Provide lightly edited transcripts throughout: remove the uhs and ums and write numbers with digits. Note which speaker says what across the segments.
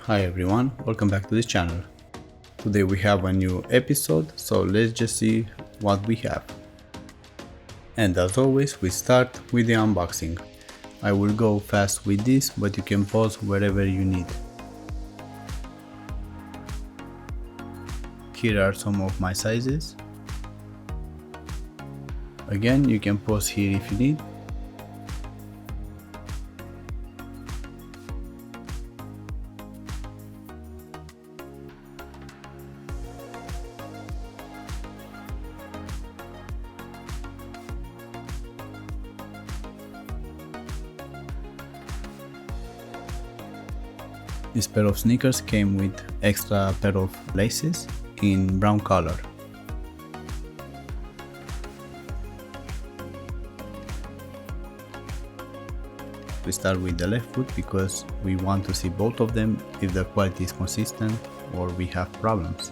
Speaker 1: Hi everyone, welcome back to this channel. Today we have a new episode, so let's just see what we have. And as always, we start with the unboxing. I will go fast with this, but you can pause wherever you need. Here are some of my sizes. Again, you can pause here if you need. This pair of sneakers came with extra pair of laces in brown color. We start with the left foot because we want to see both of them if the quality is consistent or we have problems.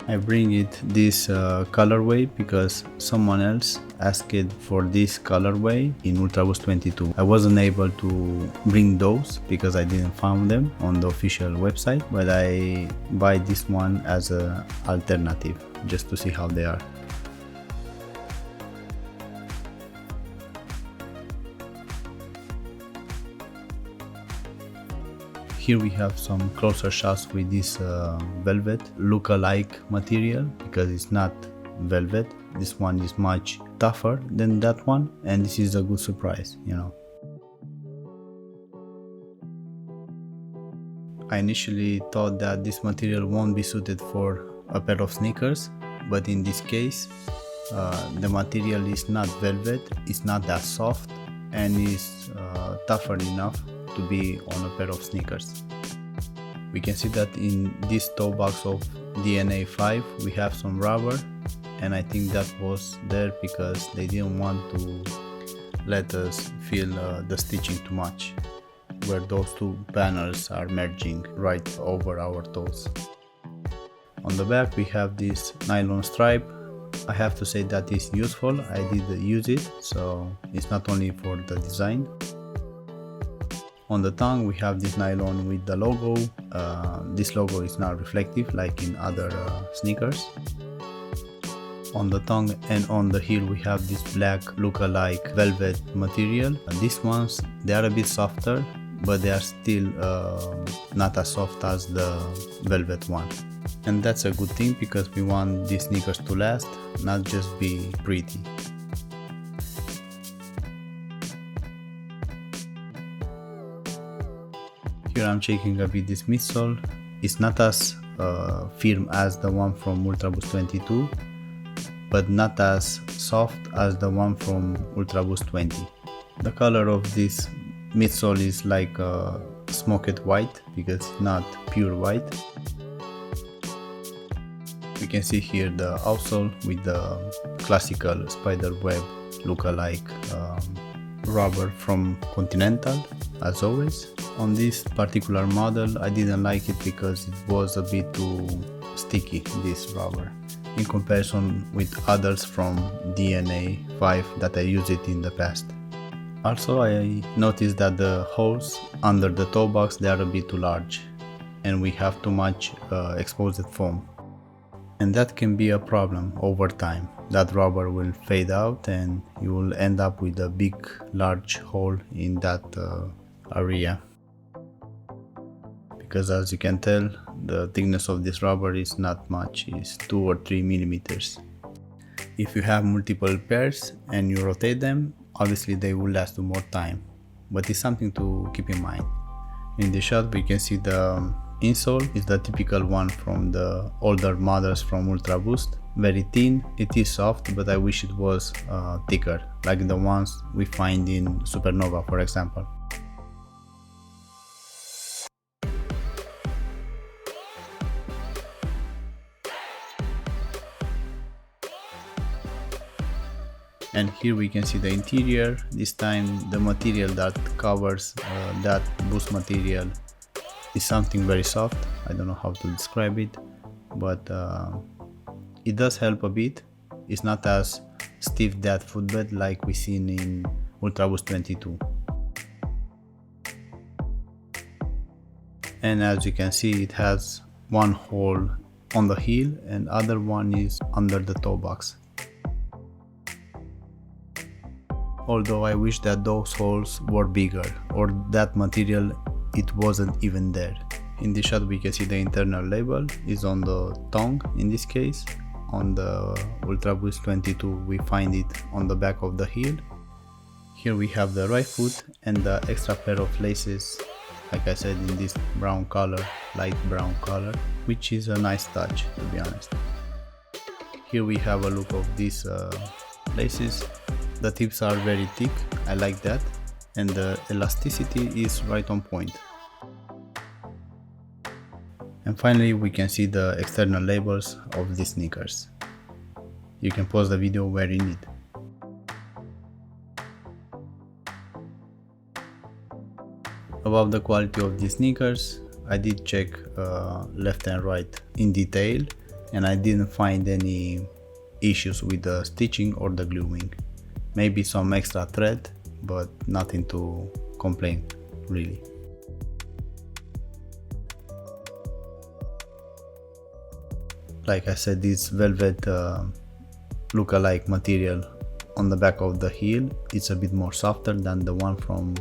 Speaker 1: I bring it this colorway because someone else asked for this colorway in Ultraboost 22. I wasn't able to bring those because I didn't find them on the official website, but I buy this one as an alternative just to see how they are. Here we have some closer shots with this velvet look-alike material because it's not velvet. This one is much tougher than that one, and this is a good surprise, you know. I initially thought that this material won't be suited for a pair of sneakers, but in this case the material is not velvet, it's not that soft, and is tougher enough to be on a pair of sneakers. We can see that in this toe box of the Ep85 we have some rubber, and I think that was there because they didn't want to let us feel the stitching too much, where those two panels are merging right over our toes. On the back we have this nylon stripe. I have to say that is useful. I did use it, so it's not only for the design. On the tongue we have this nylon with the logo. This logo is not reflective like in other sneakers. On the tongue and on the heel we have this black look-alike velvet material. These ones, they are a bit softer, but they are still not as soft as the velvet one. And that's a good thing because we want these sneakers to last, not just be pretty. Here I'm checking a bit this midsole. It's not as firm as the one from Ultraboost 22, but not as soft as the one from Ultraboost 20. The color of this midsole is like smoked white because it's not pure white. We can see here the outsole with the classical spider web look-alike rubber from Continental, as always. On this particular model I didn't like it because it was a bit too sticky, this rubber, in comparison with others from the Ep85 that I used it in the past. Also I noticed that the holes under the toe box, they are a bit too large and we have too much exposed foam. And that can be a problem over time. That rubber will fade out and you will end up with a big large hole in that area. Because as you can tell, the thickness of this rubber is not much, it's 2 or 3 millimeters. If you have multiple pairs and you rotate them, obviously they will last you more time, but it's something to keep in mind. In this shot we can see the insole is the typical one from the older models from Ultraboost. Very thin, it is soft, but I wish it was thicker, like the ones we find in Supernova, for example. And here we can see the interior. This time the material that covers that boost material is something very soft. I don't know how to describe it, but it does help a bit. It's not as stiff that footbed like we seen in Ultraboost 22. and as you can see, it has one hole on the heel and other one is under the toe box. Although I wish that those holes were bigger, or that material it wasn't even there. In this shot we can see the internal label is on the tongue in this case. On the Ultraboost 22 we find it on the back of the heel. Here we have the right foot and the extra pair of laces, like I said, in this brown color, light brown color, which is a nice touch, to be honest. Here we have a look of these laces. The tips are very thick, I like that, and the elasticity is right on point. And finally we can see the external labels of these sneakers. You can pause the video where you need. About the quality of these sneakers, I did check left and right in detail, and I didn't find any issues with the stitching or the gluing. Maybe some extra thread, but nothing to complain really. Like I said, this velvet look-alike material on the back of the heel, it's a bit more softer than the one from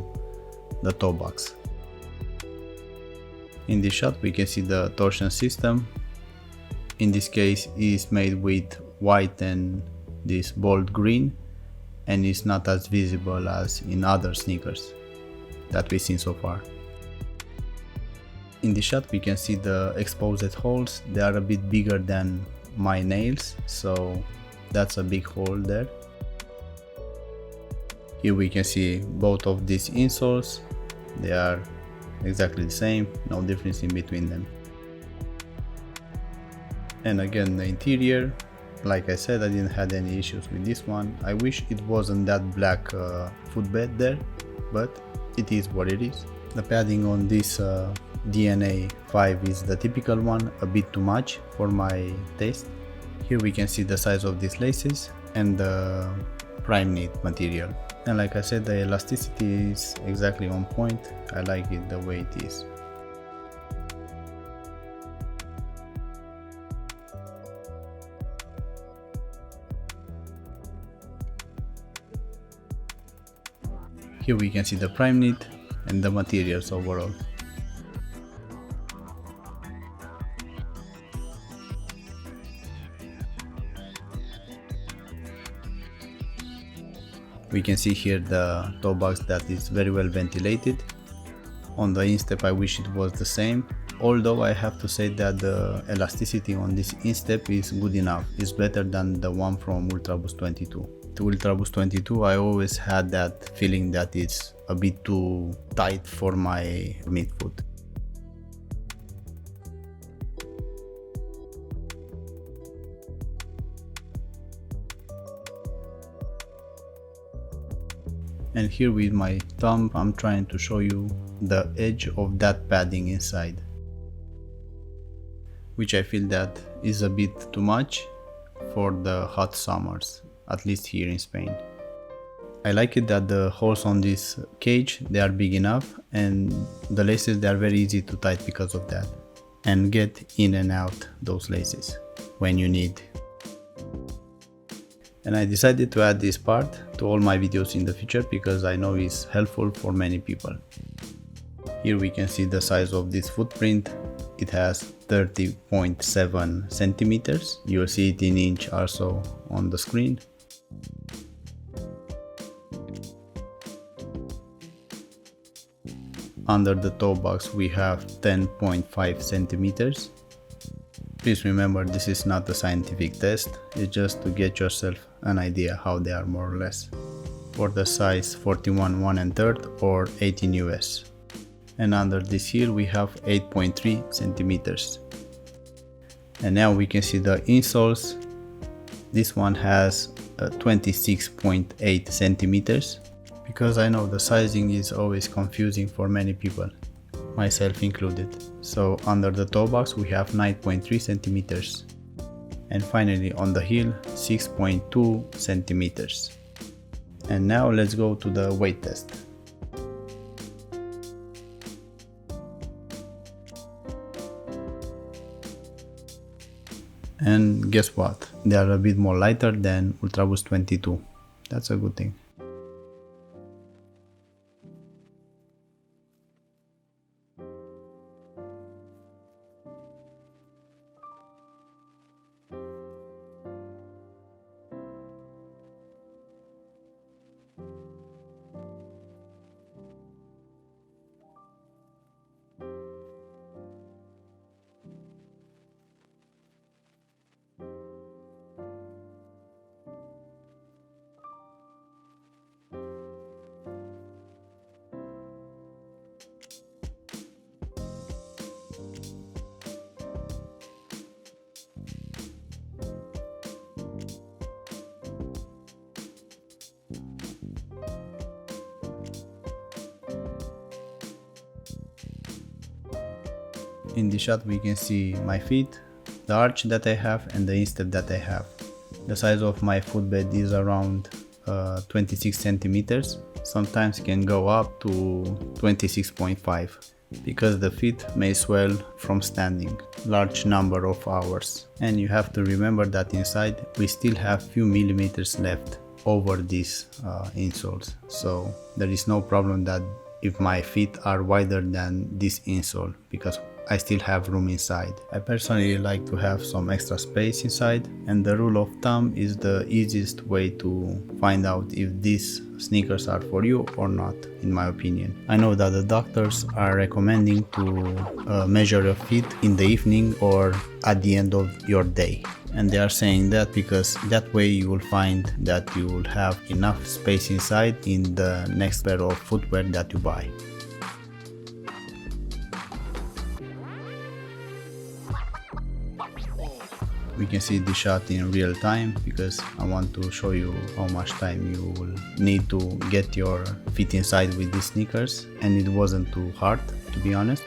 Speaker 1: the toe box. In this shot we can see the torsion system. In this case is made with white and this bold green, and it's not as visible as in other sneakers that we've seen so far. In this shot we can see the exposed holes. They are a bit bigger than my nails, so that's a big hole there. Here we can see both of these insoles. They are exactly the same, no difference in between them. And again, the interior, like I said, I didn't have any issues with this one. I wish it wasn't that black footbed there, but it is what it is. The padding on this DNA 5 is the typical one, a bit too much for my taste. Here we can see the size of these laces and the prime knit material. And like I said, the elasticity is exactly on point. I like it the way it is. Here we can see the prime knit and the materials overall. We can see here the toe box that is very well ventilated. On the instep I wish it was the same, although I have to say that the elasticity on this instep is good enough. It's better than the one from Ultraboost 22. The Ultraboost 22 I always had that feeling that it's a bit too tight for my midfoot. And here with my thumb I'm trying to show you the edge of that padding inside, which I feel that is a bit too much for the hot summers, at least here in Spain. I like it that the holes on this cage, they are big enough, and the laces, they are very easy to tighten because of that, and get in and out those laces when you need. And I decided to add this part to all my videos in the future because I know it's helpful for many people. Here we can see the size of this footprint. It has 30.7 centimeters. You will see it in inch also on the screen. Under the toe box we have 10.5 centimeters. Please remember, this is not a scientific test, it's just to get yourself an idea how they are more or less. For the size 41 1 1/3 or 18 US. And under this heel we have 8.3 centimeters. And now we can see the insoles. This one has 26.8 centimeters. Because I know the sizing is always confusing for many people, myself included. So under the toe box we have 9.3 centimeters. And finally on the heel 6.2 centimeters. And now let's go to the weight test. And guess what? They are a bit more lighter than Ultraboost 22. That's a good thing. In this shot we can see my feet, the arch that I have and the instep that I have. The size of my footbed is around 26 centimeters, sometimes can go up to 26.5 because the feet may swell from standing large number of hours. And you have to remember that inside we still have few millimeters left over these insoles, so there is no problem that if my feet are wider than this insole, because I still have room inside. I personally like to have some extra space inside, and the rule of thumb is the easiest way to find out if these sneakers are for you or not, in my opinion. I know that the doctors are recommending to measure your feet in the evening or at the end of your day. And they are saying that because that way you will find that you will have enough space inside in the next pair of footwear that you buy. We can see the shot in real time because I want to show you how much time you will need to get your feet inside with these sneakers, and it wasn't too hard, to be honest.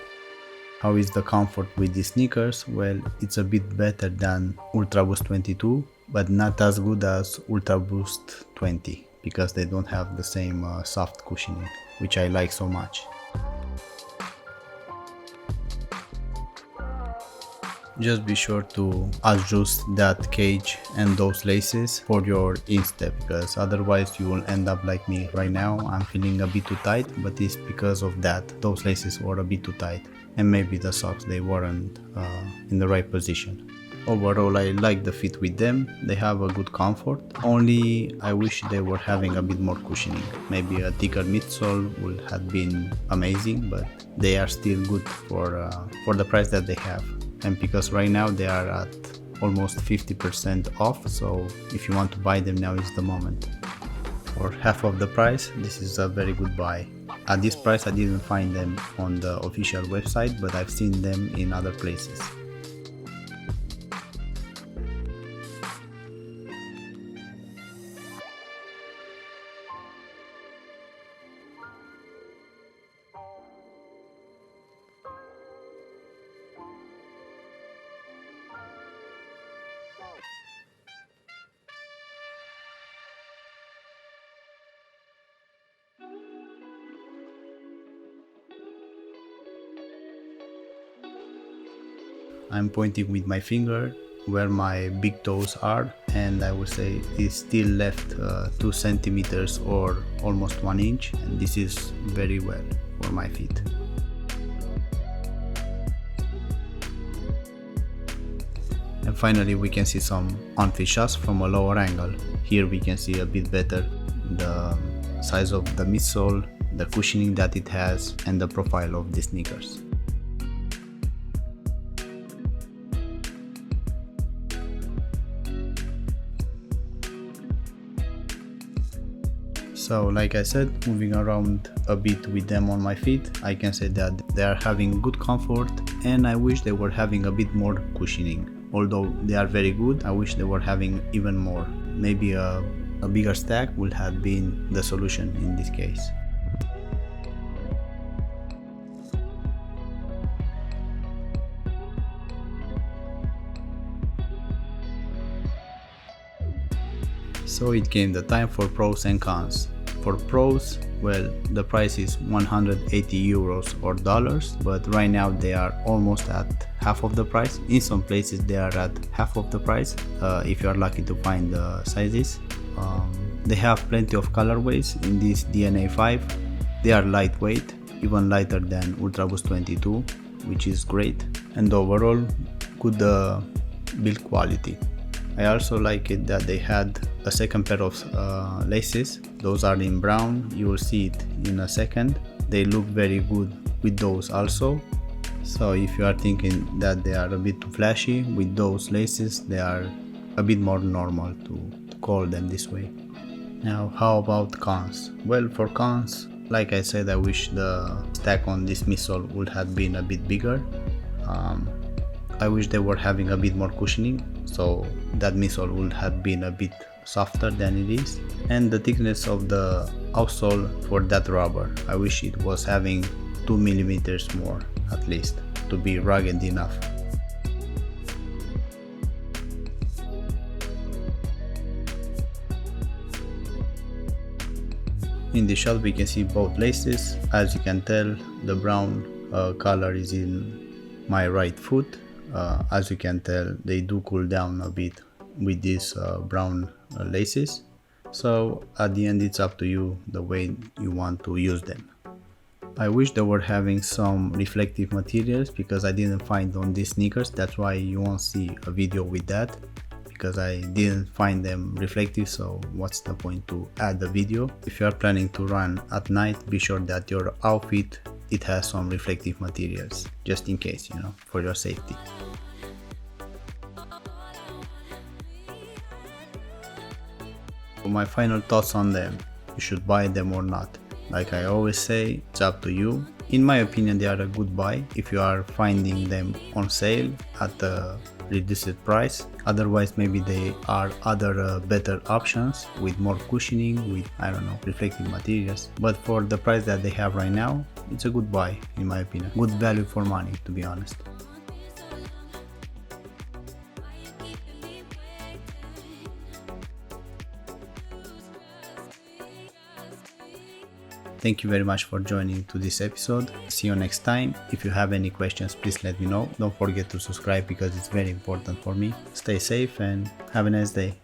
Speaker 1: How is the comfort with these sneakers? Well, it's a bit better than Ultraboost 22, but not as good as Ultraboost 20 because they don't have the same soft cushioning, which I like so much. Just be sure to adjust that cage and those laces for your instep, because otherwise you will end up like me right now. I'm feeling a bit too tight, but it's because of that. Those laces were a bit too tight, and maybe the socks, they weren't in the right position. Overall, I like the fit with them. They have a good comfort, only I wish they were having a bit more cushioning. Maybe a thicker midsole would have been amazing, but they are still good for the price that they have. And because right now they are at almost 50% off, so if you want to buy them, now is the moment. For half of the price, this is a very good buy. At this price I didn't find them on the official website, but I've seen them in other places. I'm pointing with my finger where my big toes are, and I would say it's still left 2 centimeters or almost 1 inch, and this is very well for my feet. And finally we can see some on-fit shots from a lower angle. Here we can see a bit better the size of the midsole, the cushioning that it has, and the profile of the sneakers. So like I said, moving around a bit with them on my feet, I can say that they are having good comfort, and I wish they were having a bit more cushioning. Although they are very good, I wish they were having even more. Maybe a bigger stack would have been the solution in this case. So it came the time for pros and cons. For pros, well, the price is 180 euros or dollars, but right now they are almost at half of the price. In some places they are at half of the price, if you are lucky to find the sizes. They have plenty of colorways in this DNA 5. They are lightweight, even lighter than Ultraboost 22, which is great, and overall good build quality. I also like it that they had a second pair of laces. Those are in brown, you will see it in a second. They look very good with those also. So if you are thinking that they are a bit too flashy, with those laces they are a bit more normal, to call them this way. Now how about cons? Well, for cons, like I said, I wish the stack on this midsole would have been a bit bigger. I wish they were having a bit more cushioning, so that midsole would have been a bit softer than it is. And the thickness of the outsole for that rubber, I wish it was having 2 mm more at least to be rugged enough. In the shot we can see both laces. As you can tell, the brown color is in my right foot. As you can tell, they do cool down a bit with these brown laces. So at the end it's up to you the way you want to use them. I wish they were having some reflective materials, because I didn't find on these sneakers. That's why you won't see a video with that, because I didn't find them reflective, so what's the point to add the video. If you are planning to run at night, be sure that your outfit it has some reflective materials, just in case, you know, for your safety. For my final thoughts on them, you should buy them or not. Like I always say, it's up to you. In my opinion, they are a good buy if you are finding them on sale at a reduced price. Otherwise, maybe they are other better options with more cushioning, with, I don't know, reflective materials. But for the price that they have right now, it's a good buy in my opinion. Good value for money, to be honest. Thank you very much for joining to this episode. See you next time. If you have any questions, please let me know. Don't forget to subscribe because it's very important for me. Stay safe and have a nice day.